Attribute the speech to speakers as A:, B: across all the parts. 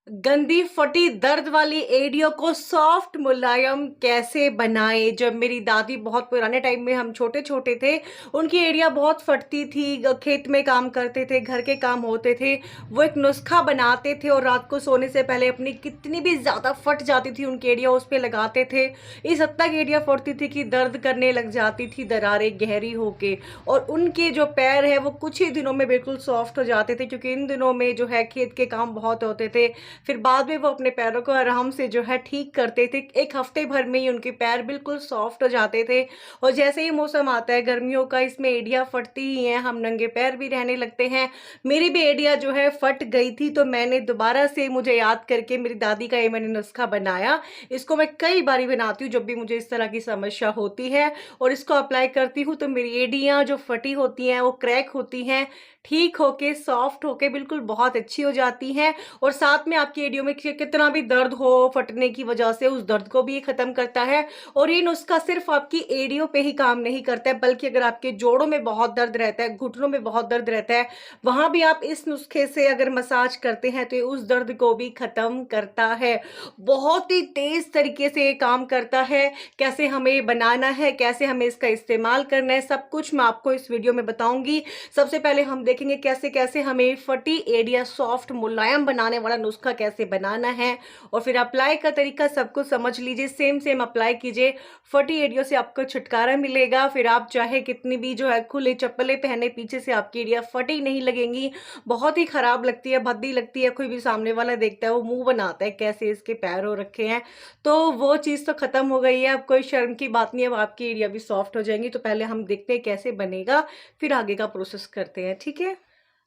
A: गंदी फटी दर्द वाली एड़ियों को सॉफ्ट मुलायम कैसे बनाएं। जब मेरी दादी, बहुत पुराने टाइम में हम छोटे छोटे थे, उनकी एड़ियां बहुत फटती थी, खेत में काम करते थे, घर के काम होते थे, वो एक नुस्खा बनाते थे और रात को सोने से पहले अपनी कितनी भी ज्यादा फट जाती थी उनकी एड़ियां उस पर लगाते थे। इस हद तक एड़ियां फटती थी कि दर्द करने लग जाती थी, दरारें गहरी होके। और उनके जो पैर है वो कुछ ही दिनों में बिल्कुल सॉफ्ट हो जाते थे, क्योंकि इन दिनों में जो है खेत के काम बहुत होते थे। फिर बाद में वो अपने पैरों को आराम से जो है ठीक करते थे, एक हफ्ते भर में ही उनके पैर बिल्कुल सॉफ्ट हो जाते थे। और जैसे ही मौसम आता है गर्मियों का, इसमें एड़ियां फटती ही हैं, हम नंगे पैर भी रहने लगते हैं। मेरी भी एड़ियां जो है फट गई थी, तो मैंने दोबारा से, मुझे याद करके, मेरी दादी का ये मैंने नुस्खा बनाया। इसको मैं कई बारी बनाती हूँ जब भी मुझे इस तरह की समस्या होती है, और इसको अप्लाई करती हूँ तो मेरी एड़ियां जो फटी होती हैं, वो क्रैक होती हैं, ठीक होके सॉफ्ट होके बिल्कुल बहुत अच्छी हो जाती हैं। और साथ में आपकी एड़ियों में कितना भी दर्द हो फटने की वजह से, उस दर्द को भी ये खत्म करता है। और ये नुस्खा सिर्फ आपकी एड़ियों पे ही काम नहीं करता है, बल्कि अगर आपके जोड़ों में बहुत दर्द रहता है, घुटनों में बहुत दर्द रहता है, वहां भी आप इस नुस्खे से अगर मसाज करते हैं तो ये उस दर्द को भी खत्म करता है। बहुत ही तेज तरीके से ये काम करता है। कैसे हमें ये बनाना है, कैसे हमें इसका इस्तेमाल करना है, सब कुछ मैं आपको इस वीडियो में बताऊंगी। सबसे पहले हम देखेंगे कैसे कैसे हमें फटी एड़ियां सॉफ्ट मुलायम बनाने वाला नुस्खा कैसे बनाना है, और फिर अप्लाई का तरीका सब कुछ समझ लीजिए, सेम सेम अप्लाई कीजिए, फटी एड़ियों से आपको छुटकारा मिलेगा। फिर आप चाहे कितनी भी जो है खुले चप्पलें पहने, पीछे से आपकी एड़ियां फटी नहीं लगेंगी। बहुत ही खराब लगती है, भद्दी लगती है, कोई भी सामने वाला देखता है वो मुंह बनाता है कैसे इसके पैर हो रखे हैं। तो वो चीज़ तो खत्म हो गई है, अब कोई शर्म की बात नहीं है, अब आपकी एड़ियां भी सॉफ्ट हो जाएंगी। तो पहले हम देखते हैं कैसे बनेगा, फिर आगे का प्रोसेस करते हैं, ठीक है।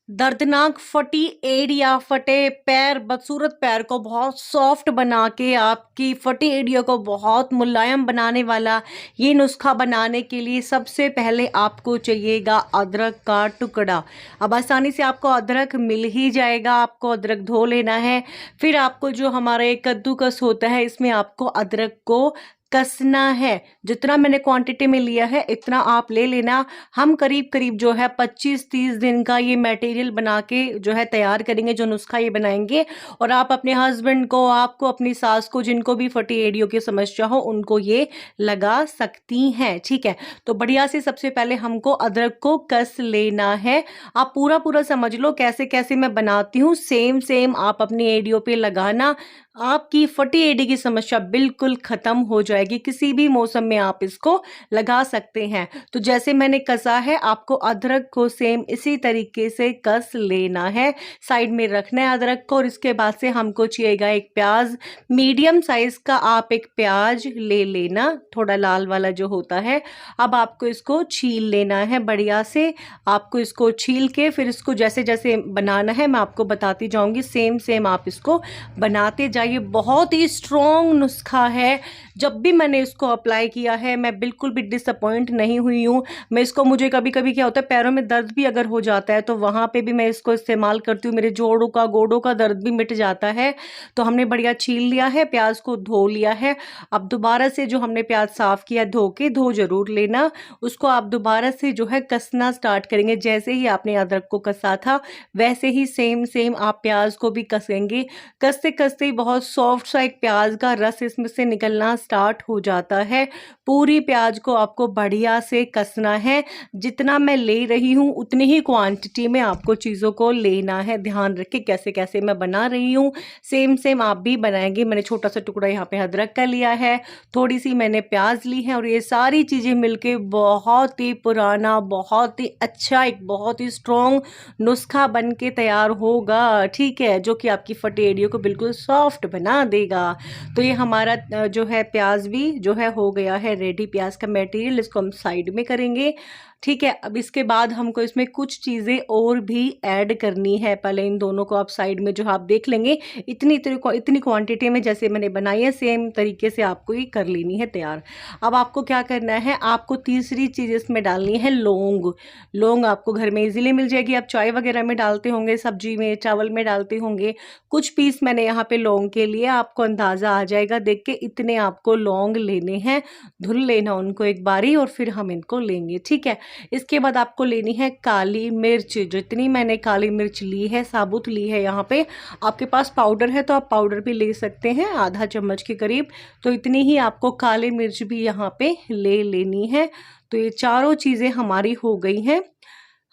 A: दर्दनाक फटी एड़िया, फटे पैर, बदसूरत पैर को बहुत सॉफ्ट बना के, आपकी फटी एड़िया को बहुत मुलायम बनाने वाला ये नुस्खा बनाने के लिए सबसे पहले आपको चाहिएगा अदरक का टुकड़ा। अब आसानी से आपको अदरक मिल ही जाएगा, आपको अदरक धो लेना है। फिर आपको जो हमारा एक कद्दूकस होता है, इसमें आपको अदरक को कसना है। जितना मैंने क्वांटिटी में लिया है इतना आप ले लेना। हम करीब करीब जो है 25-30 दिन का ये मटेरियल बना के जो है तैयार करेंगे, जो नुस्खा ये बनाएंगे। और आप अपने हस्बैंड को, आपको, अपनी सास को, जिनको भी फटी एड़ियों की समस्या हो, उनको ये लगा सकती हैं, ठीक है। तो बढ़िया से सबसे पहले हमको अदरक को कस लेना है। आप पूरा पूरा समझ लो कैसे कैसे मैं बनाती हूँ, सेम सेम आप अपनी एड़ियों पे लगाना। आपकी फटी एड़ी की समस्या बिल्कुल खत्म हो जाएगी। किसी भी मौसम में आप इसको लगा सकते हैं। तो जैसे मैंने कसा है, आपको अदरक को सेम इसी तरीके से कस लेना है, साइड में रखना है अदरक को। और इसके बाद से हमको चाहिएगा एक प्याज, मीडियम साइज का आप एक प्याज ले लेना, थोड़ा लाल वाला जो होता है। अब आपको इसको छील लेना है बढ़िया से। आपको इसको छील के फिर इसको जैसे जैसे बनाना है मैं आपको बताती जाऊंगी, सेम सेम आप इसको बनाते जाइए। बहुत ही स्ट्रॉन्ग नुस्खा है। जब भी मैंने इसको अप्लाई किया है मैं बिल्कुल भी डिसअपॉइंट नहीं हुई हूँ। मैं इसको, मुझे कभी कभी क्या होता है पैरों में दर्द भी अगर हो जाता है तो वहाँ पे भी मैं इसको इस्तेमाल करती हूँ, मेरे जोड़ों का, गोडों का दर्द भी मिट जाता है। तो हमने बढ़िया छील लिया है, प्याज को धो लिया है। अब दोबारा से जो हमने प्याज साफ किया, धो के, धो जरूर लेना उसको, आप दोबारा से जो है कसना स्टार्ट करेंगे। जैसे ही आपने अदरक को कसा था वैसे ही सेम सेम आप प्याज को भी कसेंगे। कसते कसते ही बहुत सॉफ्ट सा एक प्याज का रस इसमें से निकलना स्टार्ट हो जाता है। पूरी प्याज को आपको बढ़िया से कसना है। जितना मैं ले रही हूँ उतनी ही क्वांटिटी में आपको चीज़ों को लेना है। ध्यान रखें कैसे कैसे मैं बना रही हूँ, सेम सेम आप भी बनाएंगे। मैंने छोटा सा टुकड़ा यहाँ पे अदरक का लिया है, थोड़ी सी मैंने प्याज ली है, और ये सारी चीज़ें मिलके बहुत ही पुराना, बहुत ही अच्छा, एक बहुत ही स्ट्रॉन्ग नुस्खा बन के तैयार होगा, ठीक है, जो कि आपकी फटी एड़ियों को बिल्कुल सॉफ्ट बना देगा। तो ये हमारा जो है प्याज भी जो है हो गया है रेडी, प्याज का मटेरियल, इसको हम साइड में करेंगे, ठीक है। अब इसके बाद हमको इसमें कुछ चीज़ें और भी ऐड करनी है। पहले इन दोनों को आप साइड में जो आप देख लेंगे, इतनी क्वांटिटी में जैसे मैंने बनाई है सेम तरीके से आपको ये कर लेनी है तैयार। अब आपको क्या करना है, आपको तीसरी चीज़ इसमें डालनी है लौंग। लौंग आपको घर में इजीली मिल जाएगी, आप चाय वगैरह में डालते होंगे, सब्जी में, चावल में डालते होंगे। कुछ पीस मैंने यहाँ पे लौंग के लिए, आपको अंदाज़ा आ जाएगा देख के, इतने आपको लौंग लेने हैं। धुल लेना उनको एक बारी और फिर हम इनको लेंगे, ठीक है। इसके बाद आपको लेनी है काली मिर्च। जितनी मैंने काली मिर्च ली है, साबुत ली है, यहाँ पे आपके पास पाउडर है तो आप पाउडर भी ले सकते हैं, आधा चम्मच के करीब। तो इतनी ही आपको काली मिर्च भी यहाँ पे ले लेनी है। तो ये चारों चीज़ें हमारी हो गई हैं।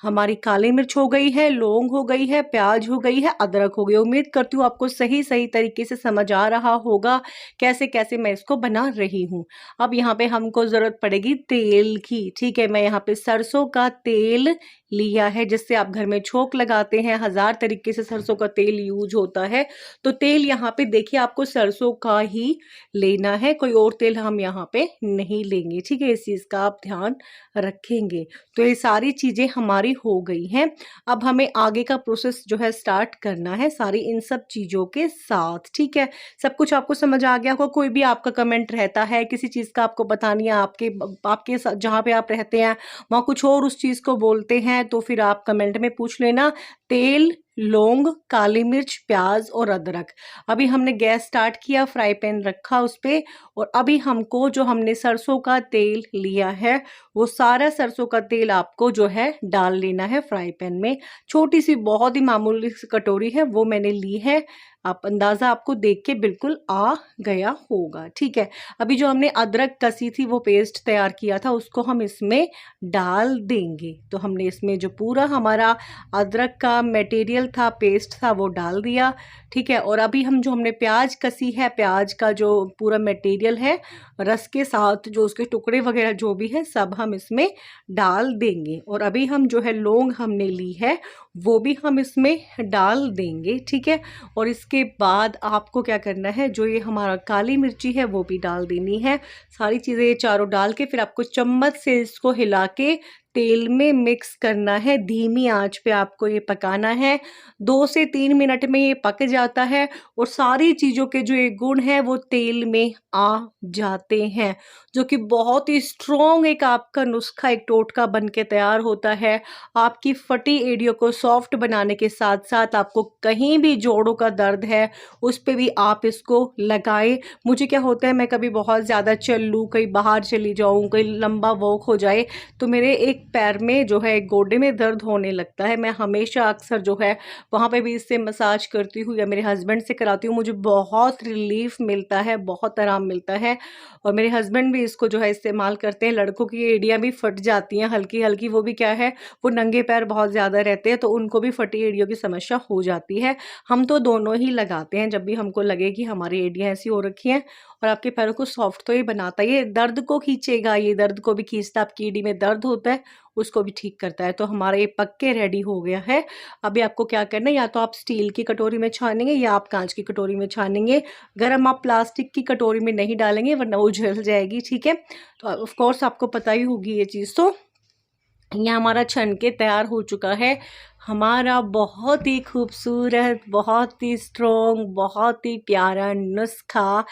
A: हमारी काली मिर्च हो गई है, लौंग हो गई है, प्याज हो गई है, अदरक हो गई। उम्मीद करती हूँ आपको सही सही तरीके से समझ आ रहा होगा कैसे कैसे मैं इसको बना रही हूँ। अब यहाँ पे हमको ज़रूरत पड़ेगी तेल की। ठीक है, मैं यहाँ पे सरसों का तेल लिया है, जिससे आप घर में छोंक लगाते हैं। 1000 तरीके से सरसों का तेल यूज होता है। तो तेल यहाँ पे देखिए आपको सरसों का ही लेना है, कोई और तेल हम यहाँ पे नहीं लेंगे। ठीक है, इस चीज़ का आप ध्यान रखेंगे। तो ये सारी चीज़ें हमारी हो गई हैं। अब हमें आगे का प्रोसेस जो है स्टार्ट करना है सारी इन सब चीज़ों के साथ। ठीक है, सब कुछ आपको समझ आ गया होगा। कोई भी आपका कमेंट रहता है, किसी चीज़ का आपको पता नहीं है, आपके जहाँ पे आप रहते हैं वहाँ कुछ और उस चीज़ को बोलते हैं, तो फिर आप कमेंट में पूछ लेना। तेल, लौंग, काली मिर्च, प्याज और अदरक। अभी हमने गैस स्टार्ट किया, फ्राई पैन रखा उस पे, और अभी हमको जो हमने सरसों का तेल लिया है वो सारा सरसों का तेल आपको जो है डाल लेना है फ्राई पैन में। छोटी सी बहुत ही मामूली सी कटोरी है वो मैंने ली है। आप अंदाज़ा आपको देख के बिल्कुल आ गया होगा। ठीक है, अभी जो हमने अदरक कसी थी वो पेस्ट तैयार किया था उसको हम इसमें डाल देंगे। तो हमने इसमें जो पूरा हमारा अदरक का मटेरियल था, पेस्ट था, वो डाल दिया। ठीक है, और अभी हम जो हमने प्याज कसी है, प्याज का जो पूरा मटेरियल है रस के साथ, जो उसके टुकड़े वगैरह जो भी है सब हम इसमें डाल देंगे। और अभी हम जो है लौंग हमने ली है वो भी हम इसमें डाल देंगे। ठीक है, और इसके बाद आपको क्या करना है, जो ये हमारा काली मिर्ची है वो भी डाल देनी है। सारी चीज़ें ये चारों डाल के फिर आपको चम्मच से इसको हिला के तेल में मिक्स करना है। धीमी आंच पे आपको ये पकाना है। 2 से 3 मिनट में ये पक जाता है और सारी चीज़ों के जो ये गुण हैं वो तेल में आ जाते हैं, जो कि बहुत ही स्ट्रॉन्ग एक आपका नुस्खा, एक टोटका बन के तैयार होता है। आपकी फटी एड़ियों को सॉफ्ट बनाने के साथ साथ आपको कहीं भी जोड़ों का दर्द है उस पे भी आप इसको लगाएं। मुझे क्या होता है, मैं कभी बहुत ज़्यादा चल लूँ, कहीं बाहर चली जाऊँ, कहीं लंबा वॉक हो जाए तो मेरे एक पैर में जो है गोडे में दर्द होने लगता है। मैं हमेशा अक्सर जो है वहाँ पे भी इससे मसाज करती हूँ या मेरे हस्बैंड से कराती हूँ। मुझे बहुत रिलीफ मिलता है, बहुत आराम मिलता है। और मेरे हस्बैंड भी इसको जो है इस्तेमाल करते हैं। लड़कों की एड़ियाँ भी फट जाती हैं हल्की हल्की, वो भी क्या है, वो नंगे पैर बहुत ज़्यादा रहते हैं तो उनको भी फटी एड़ियों की समस्या हो जाती है। हम तो दोनों ही लगाते हैं जब भी हमको लगे कि हमारी एड़ियाँ ऐसी हो रखी हैं। और आपके पैरों को सॉफ्ट तो ये बनाता है, ये दर्द को खींचेगा, ये दर्द को भी खींचता है। आपकी एड़ी में दर्द होता है उसको भी ठीक करता है। तो हमारा ये पक के रेडी हो गया है। अभी आपको क्या करना है, या तो आप स्टील की कटोरी में छानेंगे या आप कांच की कटोरी में छानेंगे। गरम आप प्लास्टिक की कटोरी में नहीं डालेंगे वरना वो जल जाएगी। ठीक है, तो ऑफ कोर्स आपको पता ही होगी ये चीज़। तो ये हमारा छन के तैयार हो चुका है। हमारा बहुत ही खूबसूरत, बहुत ही स्ट्रॉन्ग, बहुत ही प्यारा नुस्खा,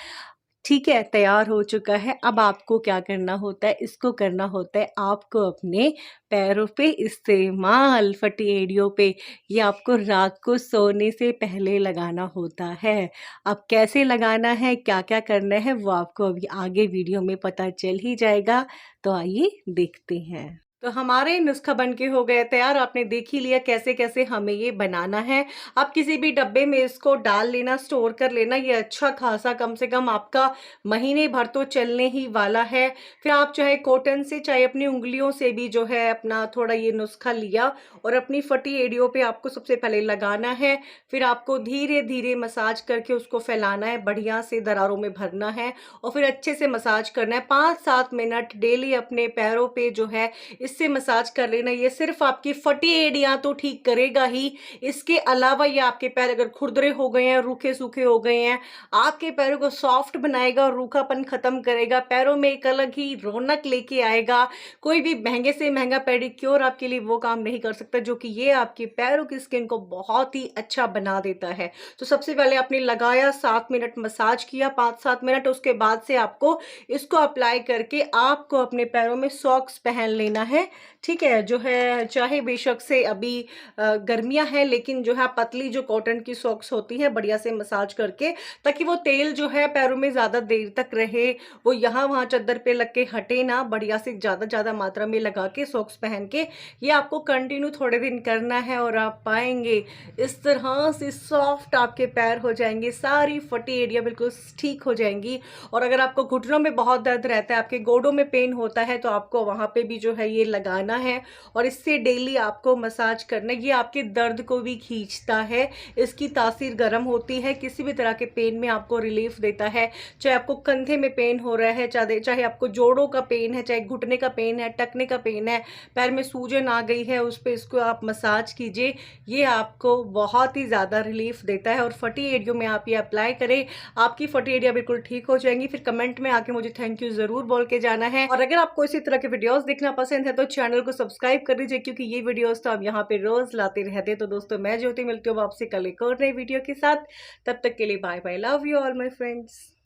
A: ठीक है, तैयार हो चुका है। अब आपको क्या करना होता है, इसको करना होता है आपको अपने पैरों पे इस्तेमाल, फटी एड़ियों पे। ये आपको रात को सोने से पहले लगाना होता है। अब कैसे लगाना है, क्या क्या करना है, वो आपको अभी आगे वीडियो में पता चल ही जाएगा। तो आइए देखते हैं। तो हमारे नुस्खा बन के हो गए तैयार। आपने देख ही लिया कैसे कैसे हमें ये बनाना है। आप किसी भी डब्बे में इसको डाल लेना, स्टोर कर लेना। ये अच्छा खासा कम से कम आपका महीने भर तो चलने ही वाला है। फिर आप चाहे कॉटन से, चाहे अपनी उंगलियों से भी जो है अपना थोड़ा ये नुस्खा लिया और अपनी फटी एड़ियों पे आपको सबसे पहले लगाना है। फिर आपको धीरे धीरे मसाज करके उसको फैलाना है, बढ़िया से दरारों में भरना है और फिर अच्छे से मसाज करना है। 5-7 मिनट डेली अपने पैरों पे जो है इससे मसाज कर लेना। ये सिर्फ आपकी फटी एड़ियां तो ठीक करेगा ही, इसके अलावा ये आपके पैर अगर खुरदरे हो गए हैं, रूखे सूखे हो गए हैं, आपके पैरों को सॉफ्ट बनाएगा और रूखापन खत्म करेगा। पैरों में एक अलग ही रौनक लेके आएगा। कोई भी महंगे से महंगा पेडिक्योर आपके लिए वो काम नहीं कर सकता जो कि ये आपके पैरों की स्किन को बहुत ही अच्छा बना देता है। तो सबसे पहले आपने लगाया, 7 मिनट मसाज किया, 5-7 मिनट, उसके बाद से आपको इसको अप्लाई करके आपको अपने पैरों में सॉक्स पहन लेना है। हैं, ठीक है? जो है चाहे बेशक से अभी गर्मियाँ हैं, लेकिन जो है पतली जो कॉटन की सॉक्स होती हैं बढ़िया से मसाज करके, ताकि वो तेल जो है पैरों में ज़्यादा देर तक रहे, वो यहाँ-वहाँ चद्दर पे लग के हटे ना, बढ़िया से ज़्यादा मात्रा में लगा के सॉक्स पहन के ये आपको कंटिन्यू थोड़े दिन करना है और आप पाएँगे इस तरह से सॉफ्ट आपके पैर हो जाएँगे, सारी फटी एरिया बिल्कुल ठीक हो जाएँगी। और अगर आपको घुटनों में बहुत दर्द रहता है, आपके गोडों में पेन होता है, तो आपको वहाँ पे भी जो है ये लगाना है और इससे डेली आपको मसाज करना है। ये आपके दर्द को भी खींचता है, इसकी तासीर गर्म होती है, किसी भी तरह के पेन में आपको रिलीफ देता है। चाहे आपको कंधे में पेन हो रहा है, चाहे आपको जोड़ों का पेन है, चाहे घुटने का पेन है, टखने का पेन है, पैर में सूजन आ गई है, उस पे इसको आप मसाज कीजिए। ये आपको बहुत ही ज़्यादा रिलीफ देता है और फटी एरियो में आप ये अप्लाई करें, आपकी फटी एरिया बिल्कुल ठीक हो जाएँगी। फिर कमेंट में आके मुझे थैंक यू ज़रूर बोल के जाना है। और अगर आपको इसी तरह के वीडियोज़ देखना पसंद है तो चैनल को सब्सक्राइब कर लीजिए, क्योंकि ये वीडियोज़ तो आप यहाँ पे रोज़ लाते रहते हैं। तो दोस्तों, मैं ज्योति मिलती हूँ आपसे कल एक और नई वीडियो के साथ। तब तक के लिए bye bye, love you all my friends.